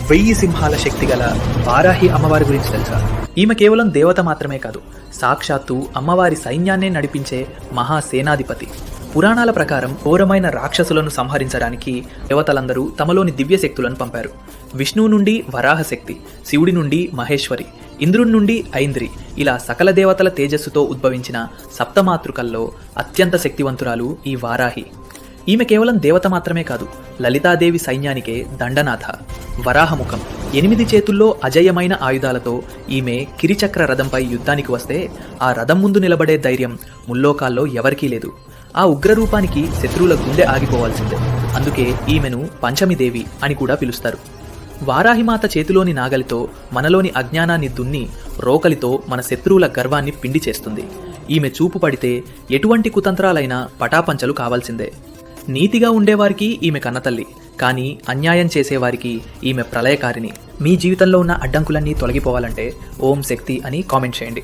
1000 సింహాల శక్తి గల వారాహి అమ్మవారి గురించి తెలుసా? ఈమె కేవలం దేవత మాత్రమే కాదు, సాక్షాత్తు అమ్మవారి సైన్యాన్నే నడిపించే మహాసేనాధిపతి. పురాణాల ప్రకారం ఘోరమైన రాక్షసులను సంహరించడానికి దేవతలందరూ తమలోని దివ్య శక్తులను పంపారు. విష్ణువు నుండి వరాహ శక్తి, శివుడి నుండి మహేశ్వరి, ఇంద్రుడి నుండి ఐంద్రి, ఇలా సకల దేవతల తేజస్సుతో ఉద్భవించిన సప్తమాతృకల్లో అత్యంత శక్తివంతురాలు ఈ వారాహి. ఈమె కేవలం దేవత మాత్రమే కాదు, లలితాదేవి సైన్యానికే దండనాథ. వరాహముఖం, 8 చేతుల్లో అజేయమైన ఆయుధాలతో ఈమె కిరిచక్ర రథంపై యుద్ధానికి వస్తే ఆ రథం ముందు నిలబడే ధైర్యం ముల్లోకాల్లో ఎవరికీ లేదు. ఆ ఉగ్రరూపానికి శత్రువుల గుండె ఆగిపోవాల్సిందే. అందుకే ఈమెను పంచమిదేవి అని కూడా పిలుస్తారు. వారాహిమాత చేతిలోని నాగలితో మనలోని అజ్ఞానాన్ని దున్ని, రోకలితో మన శత్రువుల గర్వాన్ని పిండి చేస్తుంది. ఈమె చూపు పడితే ఎటువంటి కుతంత్రాలైనా పటాపంచలు కావాల్సిందే. నీతిగా ఉండేవారికి ఈమె కన్నతల్లి, కానీ అన్యాయం చేసేవారికి ఈమె ప్రళయకారిణి. మీ జీవితంలో ఉన్న అడ్డంకులన్నీ తొలగిపోవాలంటే ఓం శక్తి అని కామెంట్ చేయండి.